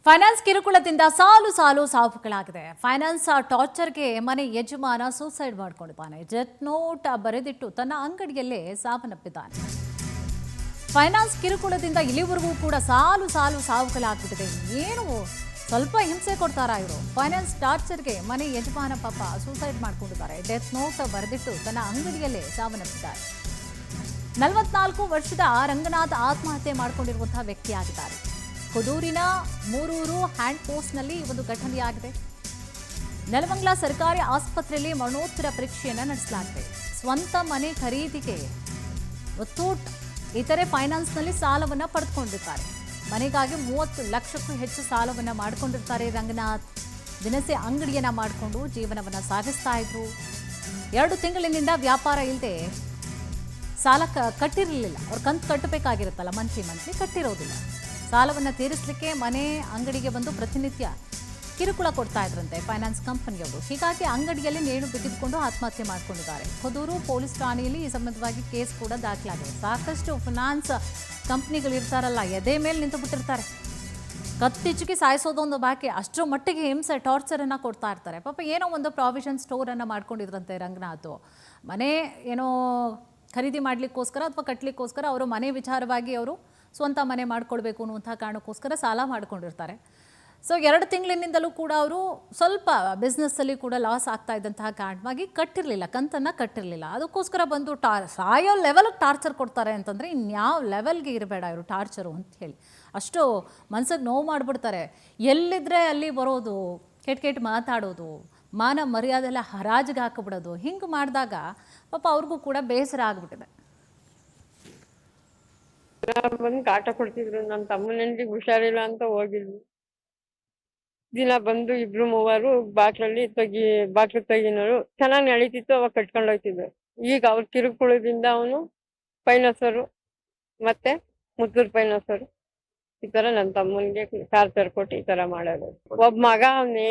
Finance ಕಿರುಕುಳದಿಂದ ಸಾಲು ಸಾಲು ಸಾವುಗಳಾಗಿದೆ. Finance ಟಾರ್ಚರ್ಗೆ ಮನೆ ಯಜಮಾನ ಸೂಸೈಡ್ ಮಾಡಿಕೊಂಡಿದ್ದಾನೆ. ಡೆತ್ ನೋಟ್ ಬರೆದಿಟ್ಟು ತನ್ನ ಅಂಗಡಿಯಲ್ಲೇ ಸಾವನ್ನಪ್ಪಿದ್ದಾನೆ. ಫೈನಾನ್ಸ್ ಕಿರುಕುಳದಿಂದ ಇಲ್ಲಿವರೆಗೂ ಕೂಡ ಸಾಲು ಸಾಲು ಸಾವುಗಳಾಗ್ಬಿಟ್ಟಿದೆ. ಏನು ಸ್ವಲ್ಪ ಹಿಂಸೆ ಕೊಡ್ತಾರಾ ಇವರು? ಫೈನಾನ್ಸ್ ಟಾರ್ಚರ್ಗೆ ಮನೆ ಯಜಮಾನ ಪಾಪ ಸೂಸೈಡ್ ಮಾಡ್ಕೊಂಡಿದ್ದಾರೆ. ಡೆತ್ ನೋಟ್ ಬರೆದಿಟ್ಟು ತನ್ನ ಅಂಗಡಿಯಲ್ಲೇ ಸಾವನ್ನಪ್ಪಿದ್ದಾರೆ. 44 ವರ್ಷದ ರಂಗನಾಥ್ ಆತ್ಮಹತ್ಯೆ ಮಾಡಿಕೊಂಡಿರುವಂತಹ ವ್ಯಕ್ತಿಯಾಗಿದ್ದಾರೆ. ಕುದೂರಿನ ಮೂರೂರು ಹ್ಯಾಂಡ್ ಪೋಸ್ಟ್ನಲ್ಲಿ ಒಂದು ಘಟನೆಯಾಗಿದೆ. ನೆಲಮಂಗಲ ಸರ್ಕಾರಿ ಆಸ್ಪತ್ರೆಯಲ್ಲಿ ಮರಣೋತ್ತರ ಪರೀಕ್ಷೆಯನ್ನು ನಡೆಸಲಾಗಿದೆ. ಸ್ವಂತ ಮನೆ ಖರೀದಿಗೆ ಮುತ್ತೂಟ್ ಇತರೆ ಫೈನಾನ್ಸ್ನಲ್ಲಿ ಸಾಲವನ್ನು ಪಡೆದುಕೊಂಡಿದ್ದಾರೆ. ಮನೆಗಾಗಿ 30 ಲಕ್ಷಕ್ಕೂ ಹೆಚ್ಚು ಸಾಲವನ್ನು ಮಾಡಿಕೊಂಡಿರ್ತಾರೆ. ರಂಗನಾಥ್ ದಿನಸಿ ಅಂಗಡಿಯನ್ನು ಮಾಡಿಕೊಂಡು ಜೀವನವನ್ನು ಸಾಗಿಸ್ತಾ ಇದ್ರು. 2 ತಿಂಗಳಿನಿಂದ ವ್ಯಾಪಾರ ಇಲ್ಲದೆ ಸಾಲ ಕಟ್ಟಿರಲಿಲ್ಲ. ಅವ್ರು ಕಂತು ಕಟ್ಟಬೇಕಾಗಿರುತ್ತಲ್ಲ, ಮಂತ್ಲಿ ಕಟ್ಟಿರೋದಿಲ್ಲ. ಸಾಲವನ್ನು ತೀರಿಸಲಿಕ್ಕೆ ಮನೆ ಅಂಗಡಿಗೆ ಬಂದು ಪ್ರತಿನಿತ್ಯ ಕಿರುಕುಳ ಕೊಡ್ತಾ ಇದ್ರಂತೆ ಫೈನಾನ್ಸ್ ಕಂಪನಿಯವರು. ಹೀಗಾಗಿ ಅಂಗಡಿಯಲ್ಲಿ ನೇಣು ಬಿಗಿದುಕೊಂಡು ಆತ್ಮಹತ್ಯೆ ಮಾಡಿಕೊಂಡಿದ್ದಾರೆ. ಕುದೂರು ಪೊಲೀಸ್ ಠಾಣೆಯಲ್ಲಿ ಈ ಸಂಬಂಧವಾಗಿ ಕೇಸ್ ಕೂಡ ದಾಖಲಾಗಿದೆ. ಸಾಕಷ್ಟು ಫೈನಾನ್ಸ್ ಕಂಪ್ನಿಗಳು ಇರ್ತಾರಲ್ಲ, ಎದೆ ಮೇಲೆ ನಿಂತು ಬಿಟ್ಟಿರ್ತಾರೆ. ಕತ್ತಿಚ್ಚುಗಿ ಸಾಯಿಸೋದೊಂದು ಬಾಕಿ, ಅಷ್ಟರ ಮಟ್ಟಿಗೆ ಹಿಂಸೆ ಟಾರ್ಚರನ್ನು ಕೊಡ್ತಾ ಇರ್ತಾರೆ. ಪಾಪ ಏನೋ ಒಂದು ಪ್ರಾವಿಷನ್ ಸ್ಟೋರನ್ನು ಮಾಡ್ಕೊಂಡಿದ್ರಂತೆ ರಂಗನಾಥ್. ಮನೆ ಏನೋ ಖರೀದಿ ಮಾಡಲಿಕ್ಕೋಸ್ಕರ ಅಥವಾ ಕಟ್ಟಲಿಕ್ಕೋಸ್ಕರ ಅವರು ಮನೆ ವಿಚಾರವಾಗಿ ಅವರು ಸ್ವಂತ ಮನೆ ಮಾಡ್ಕೊಳ್ಬೇಕು ಅನ್ನುವಂಥ ಕಾರಣಕ್ಕೋಸ್ಕರ ಸಾಲ ಮಾಡ್ಕೊಂಡಿರ್ತಾರೆ. ಸೊ 2 ತಿಂಗಳಿನಿಂದಲೂ ಕೂಡ ಅವರು ಸ್ವಲ್ಪ ಬಿಸ್ನೆಸ್ಸಲ್ಲಿ ಕೂಡ ಲಾಸ್ ಆಗ್ತಾ ಇದ್ದಂತಹ ಕಾರಣವಾಗಿ ಕಂತನ್ನು ಕಟ್ಟಿರಲಿಲ್ಲ. ಅದಕ್ಕೋಸ್ಕರ ಬಂದು ಸಾಯೋ ಲೆವೆಲ್ಗೆ ಟಾರ್ಚರ್ ಕೊಡ್ತಾರೆ ಅಂತಂದರೆ ಇನ್ಯಾವ ಲೆವೆಲ್ಗೆ ಇರಬೇಡ ಇವರು ಟಾರ್ಚರು ಅಂತ ಹೇಳಿ ಅಷ್ಟು ಮನ್ಸಿಗೆ ನೋವು ಮಾಡಿಬಿಡ್ತಾರೆ. ಎಲ್ಲಿದ್ದರೆ ಅಲ್ಲಿ ಬರೋದು, ಕೆಟ್ಟ ಮಾತಾಡೋದು, ಮಾನ ಮರ್ಯಾದೆ ಎಲ್ಲ ಹರಾಜಿಗೆ ಹಾಕಿಬಿಡೋದು. ಹಿಂಗೆ ಮಾಡಿದಾಗ ಪಾಪ ಅವ್ರಿಗೂ ಕೂಡ ಬೇಸರ ಆಗ್ಬಿಟ್ಟಿದೆ. ಬಂದು ಕಾಟ ಕೊಡ್ತಿದ್ರು. ನನ್ನ ತಮ್ಮನಿಗೆ ಹುಷಾರಿಲ್ಲ ಅಂತ ಹೋಗಿದ್ವಿ. ದಿನ ಬಂದು 2-3 ಬಾಕ್ಲು ತೆಗಿನೋರು ಚೆನ್ನಾಗಿ ನಡೀತಿತ್ತು. ಅವಾಗ ಕಟ್ಕೊಂಡು ಹೋಗ್ತಿದ್ರು. ಈಗ ಅವ್ರ ಕಿರುಕುಳದಿಂದ ಅವನು ಫೈನಾನ್ಸರು ಮತ್ತೆ ಮುತ್ತೂರ್ ಫೈನಾನ್ಸರು ಈ ತರ ನನ್ನ ತಮ್ಮನಿಗೆ ಟಾರ್ಚರ್ ಕೊಟ್ಟು ಈ ತರ ಮಾಡೋದು. ಒಬ್ಬ ಮಗ ಅವನೇ